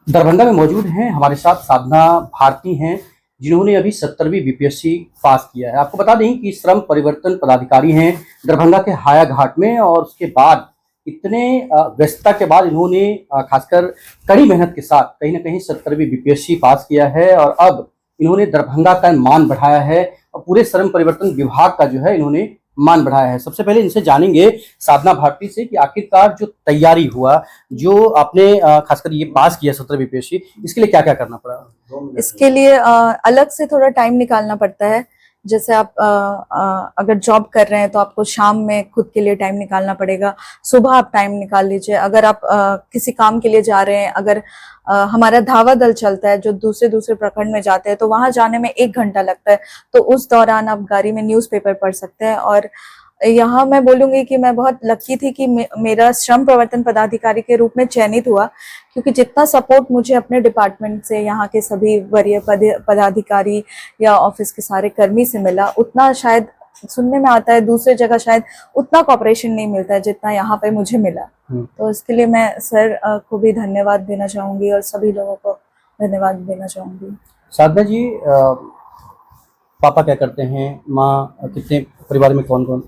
दरभंगा में मौजूद हैं हमारे साथ साधना भारती हैं, जिन्होंने अभी 70वीं बीपीएससी पास किया है। आपको बता दें कि श्रम परिवर्तन पदाधिकारी हैं दरभंगा के हाया घाट में, और उसके बाद इतने व्यस्तता के बाद इन्होंने खासकर कड़ी मेहनत के साथ कहीं ना कहीं 70वीं बीपीएससी पास किया है, और अब इन्होंने दरभंगा का मान बढ़ाया है और पूरे श्रम परिवर्तन विभाग का जो है इन्होंने मान बढ़ाया है। सबसे पहले इनसे जानेंगे साधना भारती से कि आखिरकार जो तैयारी हुआ, जो आपने खासकर ये पास किया 70 बीपीएससी, इसके लिए क्या क्या करना पड़ा? इसके लिए अलग से थोड़ा टाइम निकालना पड़ता है। जैसे आप अगर जॉब कर रहे हैं तो आपको शाम में खुद के लिए टाइम निकालना पड़ेगा, सुबह आप टाइम निकाल लीजिए। अगर आप किसी काम के लिए जा रहे हैं, अगर हमारा धावा दल चलता है जो दूसरे दूसरे प्रखंड में जाते हैं, तो वहां जाने में 1 घंटा लगता है, तो उस दौरान आप गाड़ी में न्यूज़पेपर पढ़ सकते हैं। और यहाँ मैं बोलूंगी कि मैं बहुत लकी थी कि मेरा श्रम प्रवर्तन पदाधिकारी के रूप में चयनित हुआ, क्योंकि जितना सपोर्ट मुझे अपने डिपार्टमेंट से, यहाँ के सभी वरीय पदाधिकारी या ऑफिस के सारे कर्मी से मिला, उतना शायद सुनने में आता है दूसरे जगह शायद उतना कॉपरेशन नहीं मिलता है जितना यहाँ पे मुझे मिला। तो इसके लिए मैं सर को भी धन्यवाद देना चाहूंगी और सभी लोगों को धन्यवाद देना चाहूंगी। साधना जी, पापा क्या करते हैं? माँ कितने परिवार में कौन कौन?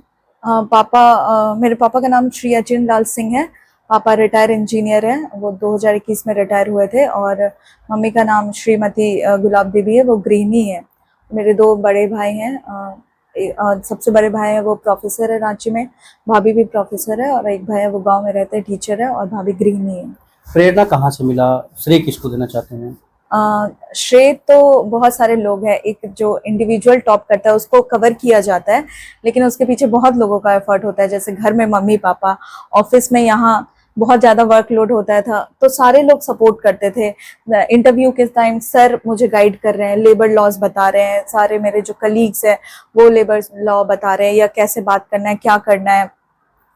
मेरे पापा का नाम श्री अचिन लाल सिंह है। पापा रिटायर इंजीनियर हैं, वो 2021 में रिटायर हुए थे। और मम्मी का नाम श्रीमती गुलाब देवी है, वो गृहिणी है। मेरे 2 बड़े भाई हैं। सबसे बड़े भाई है वो प्रोफेसर है रांची में, भाभी भी प्रोफेसर है, और एक भाई है वो गांव में रहते हैं, टीचर है, और भाभी गृहिणी है। प्रेरणा कहाँ से मिला? श्रेय किसको देना चाहते हैं? श्रेय तो बहुत सारे लोग हैं। एक जो इंडिविजुअल टॉप करता है उसको कवर किया जाता है, लेकिन उसके पीछे बहुत लोगों का एफर्ट होता है। जैसे घर में मम्मी पापा, ऑफिस में यहाँ बहुत ज्यादा वर्कलोड होता था, तो सारे लोग सपोर्ट करते थे। इंटरव्यू के टाइम सर मुझे गाइड कर रहे हैं, लेबर लॉज बता रहे हैं, सारे मेरे जो कलीग्स हैं वो लेबर लॉ बता रहे हैं, या कैसे बात करना है, क्या करना है।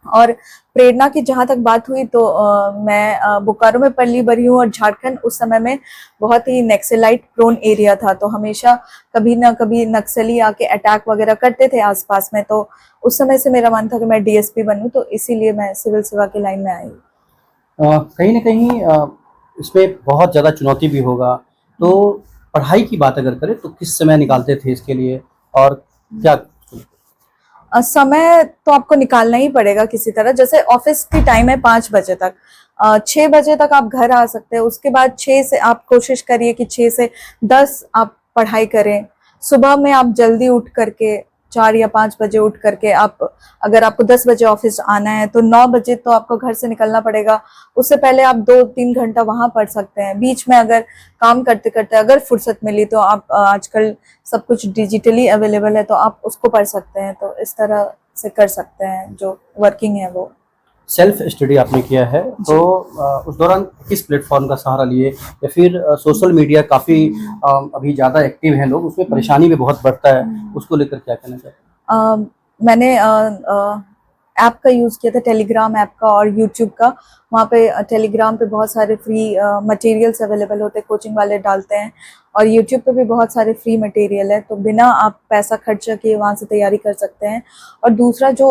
और प्रेरणा की जहां तक बात हुई तो मैं बोकारो में पली बड़ी हूँ, और झारखंड उस समय में बहुत ही नक्सलाइट प्रोन एरिया था, तो हमेशा कभी ना कभी नक्सली आके अटैक वगैरह करते थे आसपास में। तो उस समय से मेरा मन था कि मैं डीएसपी बनूं, तो इसीलिए मैं सिविल सेवा की लाइन में आई। कहीं ना कहीं इसमें बहुत ज़्यादा चुनौती भी होगा, तो पढ़ाई की बात अगर करें तो किस समय निकालते थे इसके लिए, और क्या? समय तो आपको निकालना ही पड़ेगा किसी तरह। जैसे ऑफिस की टाइम है 5 बजे तक, 6 बजे तक आप घर आ सकते हैं। उसके बाद 6 से आप कोशिश करिए कि 6 से 10 आप पढ़ाई करें। सुबह में आप जल्दी उठ करके 4 या 5 बजे उठ करके आप, अगर आपको 10 बजे ऑफिस आना है तो 9 बजे तो आपको घर से निकलना पड़ेगा। उससे पहले आप 2-3 घंटा वहां पढ़ सकते हैं। बीच में अगर काम करते करते अगर फुर्सत मिली तो आप आजकल सब कुछ डिजिटली अवेलेबल है, तो आप उसको पढ़ सकते हैं। तो इस तरह से कर सकते हैं जो वर्किंग है वो। सेल्फ स्टडी आपने किया है, तो उस दौरान किस प्लेटफॉर्म का सहारा लिए, या फिर सोशल मीडिया काफ़ी अभी ज़्यादा एक्टिव हैं लोग, उसमें परेशानी भी बहुत बढ़ता है, उसको लेकर क्या कहना चाहते हैं? मैंने ऐप का यूज़ किया था, टेलीग्राम ऐप का और यूट्यूब का। वहाँ पे टेलीग्राम पे बहुत सारे फ्री मटेरियल्स अवेलेबल होते हैं, कोचिंग वाले डालते हैं, और यूट्यूब पे भी बहुत सारे फ्री मटेरियल है, तो बिना आप पैसा खर्च किए वहाँ से तैयारी कर सकते हैं। और दूसरा जो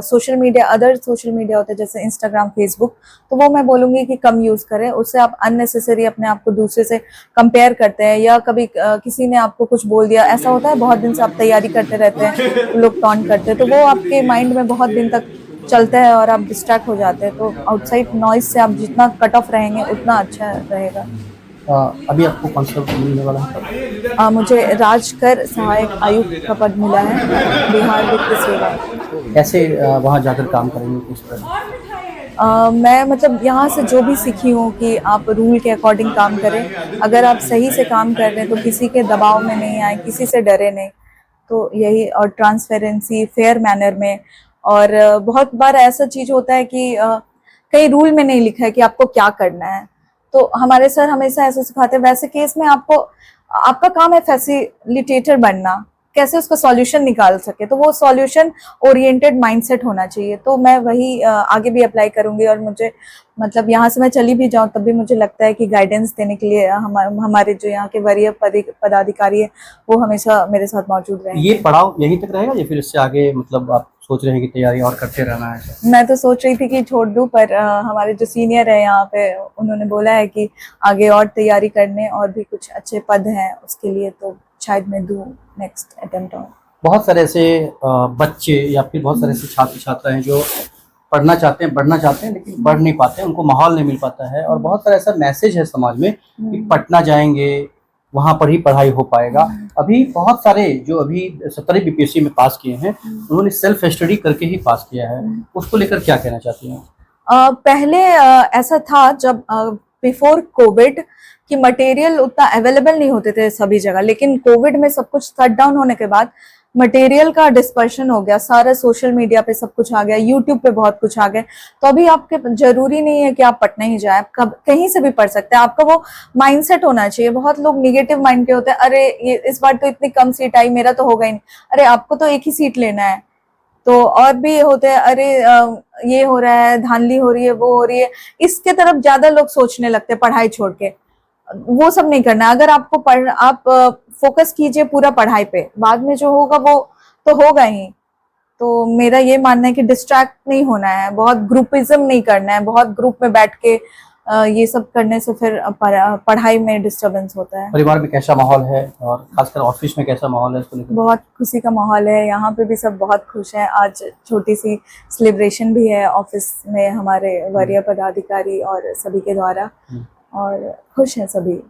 social media, other social media होते हैं जैसे इंस्टाग्राम, फेसबुक, तो वो मैं बोलूँगी कि कम यूज़ करें। उससे आप अननेसेसरी अपने आप को दूसरे से कंपेयर करते हैं, या कभी किसी ने आपको कुछ बोल दिया, ऐसा होता है बहुत दिन से आप तैयारी करते रहते हैं, लोग टॉन्ट करते हैं, तो वो आपके माइंड में बहुत दिन तक चलता है और आप डिस्ट्रैक्ट हो जाते हैं। तो आउटसाइड नॉइज से आप जितना कट ऑफ रहेंगे उतना अच्छा रहेगा। अभी आपको कौन सा मिलने वाला है? मुझे राजकर सहायक आयुक्त का पद मिला है, बिहार वित्त सेवा। कैसे वहाँ जाकर काम करेंगे, किस तरह? मैं मतलब यहाँ से जो भी सीखी हूँ कि आप रूल के अकॉर्डिंग काम करें। अगर आप सही से काम कर रहे हैं तो किसी के दबाव में नहीं आए, किसी से डरे नहीं, तो यही। और ट्रांसपेरेंसी, फेयर मैनर में। और बहुत बार ऐसा चीज होता है कि कई रूल में नहीं लिखा है कि आपको क्या करना है, तो हमारे सर हमेशा ऐसा सिखाते हैं। वैसे केस में आपको, आपका काम है फैसिलिटेटर बनना, कैसे उसका सॉल्यूशन निकाल सके, तो वो सॉल्यूशन ओरिएंटेड माइंडसेट होना चाहिए। तो मैं वही आगे भी अप्लाई करूंगी, और मुझे मतलब यहाँ से मैं चली भी जाऊँ तब भी मुझे लगता है कि गाइडेंस देने के लिए हमारे जो यहाँ के वरीय पदाधिकारी है वो हमेशा मेरे साथ मौजूद रहेंगे। ये पड़ाव यहीं तक रहेगा या फिर इससे आगे मतलब आप सोच रहे हैं कि तैयारी और करते रहना है? मैं तो सोच रही थी कि छोड़ दूं, पर हमारे जो सीनियर है यहाँ पे उन्होंने बोला है कि आगे और तैयारी करने और भी कुछ अच्छे पद हैं उसके लिए, तो शायद मैं दूं नेक्स्ट अटेम्प्ट। और बहुत सारे ऐसे बच्चे या फिर बहुत सारे ऐसे छात्र छात्रा हैं जो पढ़ना चाहते हैं, बढ़ना चाहते हैं, लेकिन बढ़ नहीं पाते, उनको माहौल नहीं मिल पाता है। और बहुत सारा ऐसा मैसेज है समाज में कि पटना जाएंगे वहाँ पर ही पढ़ाई हो पाएगा। अभी बहुत सारे जो अभी 17वीं बीपीएससी में पास किए हैं उन्होंने सेल्फ स्टडी करके ही पास किया है, उसको लेकर क्या कहना चाहती हैं? पहले ऐसा था जब बिफोर कोविड कि मटेरियल उतना अवेलेबल नहीं होते थे सभी जगह, लेकिन कोविड में सब कुछ शट डाउन होने के बाद मटेरियल का डिस्पर्शन हो गया, सारा सोशल मीडिया पे सब कुछ आ गया, यूट्यूब पे बहुत कुछ आ गया। तो अभी आपके जरूरी नहीं है कि आप पटना ही जाए, आप कहीं से भी पढ़ सकते हैं। आपका वो माइंडसेट होना चाहिए। बहुत लोग निगेटिव माइंड के होते हैं, अरे ये इस बार तो इतनी कम सीट आई, मेरा तो होगा ही नहीं। अरे आपको तो एक ही सीट लेना है। तो और भी होते हैं, अरे ये हो रहा है, धांधली हो रही है, वो हो रही है, इसके तरफ ज्यादा लोग सोचने लगते हैं पढ़ाई छोड़ के। वो सब नहीं करना। अगर आपको आप फोकस कीजिए पूरा पढ़ाई पे, बाद में जो होगा वो तो होगा ही। तो मेरा ये मानना है कि डिस्ट्रैक्ट नहीं होना है, बहुत ग्रुपिज्म नहीं करना है, बहुत ग्रुप में बैठ के ये सब करने से फिर पढ़ाई में डिस्टरबेंस होता है। परिवार में कैसा माहौल है और खासकर ऑफिस में कैसा माहौल है इसको लेकर? बहुत खुशी का माहौल है, यहाँ पे भी सब बहुत खुश हैं। आज छोटी सी सेलिब्रेशन भी है ऑफिस में हमारे वरीय पदाधिकारी और सभी के द्वारा, और खुश हैं सभी।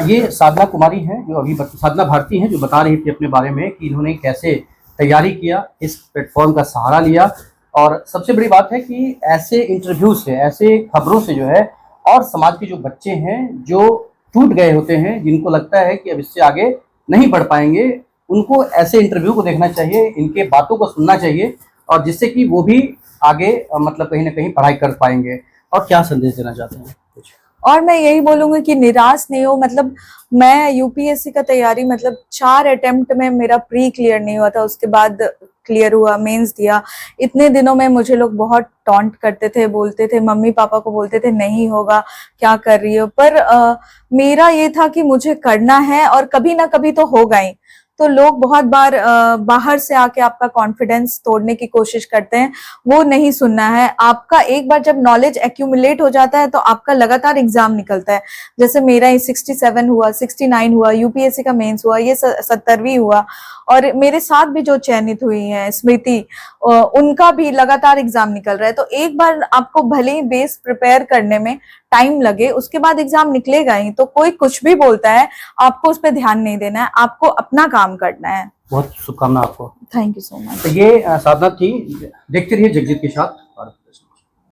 ये साधना कुमारी हैं जो अभी साधना भारती हैं जो बता रही थी अपने बारे में कि इन्होंने कैसे तैयारी किया, इस प्लेटफॉर्म का सहारा लिया। और सबसे बड़ी बात है कि ऐसे इंटरव्यू से, ऐसे खबरों से जो है और समाज के जो बच्चे हैं जो टूट गए होते हैं, जिनको लगता है कि अब इससे आगे नहीं बढ़ पाएंगे, उनको ऐसे इंटरव्यू को देखना चाहिए, इनके बातों को सुनना चाहिए, और जिससे कि वो भी आगे मतलब कहीं ना कहीं पढ़ाई कर पाएंगे। और क्या संदेश देना चाहते हैं कुछ? और मैं यही बोलूंगी कि निराश नहीं हो। मतलब मैं यूपीएससी का तैयारी, मतलब 4 अटेम्प्ट में मेरा प्री क्लियर नहीं हुआ था, उसके बाद क्लियर हुआ, मेंस दिया। इतने दिनों में मुझे लोग बहुत टॉन्ट करते थे, बोलते थे, मम्मी पापा को बोलते थे नहीं होगा, क्या कर रही हो। पर मेरा ये था कि मुझे करना है और कभी ना कभी तो होगा ही। तो लोग बहुत बार बाहर से आके आपका कॉन्फिडेंस तोड़ने की कोशिश करते हैं, वो नहीं सुनना है। आपका एक बार जब नॉलेज एक्यूमुलेट हो जाता है तो आपका लगातार एग्जाम निकलता है। जैसे मेरा 67 हुआ, 69 हुआ, यूपीएससी का मेंस हुआ, ये 70वीं हुआ, और मेरे साथ भी जो चयनित हुई हैं स्मृति, उनका भी लगातार एग्जाम निकल रहा है। तो एक बार आपको भले ही बेस प्रिपेयर करने में टाइम लगे, उसके बाद एग्जाम निकलेगा ही। तो कोई कुछ भी बोलता है, आपको उस पर ध्यान नहीं देना है, आपको अपना काम करना है। बहुत शुभकामना आपको। Thank you so much. तो ये साधना थी, देखते रहिए जगजीत के साथ।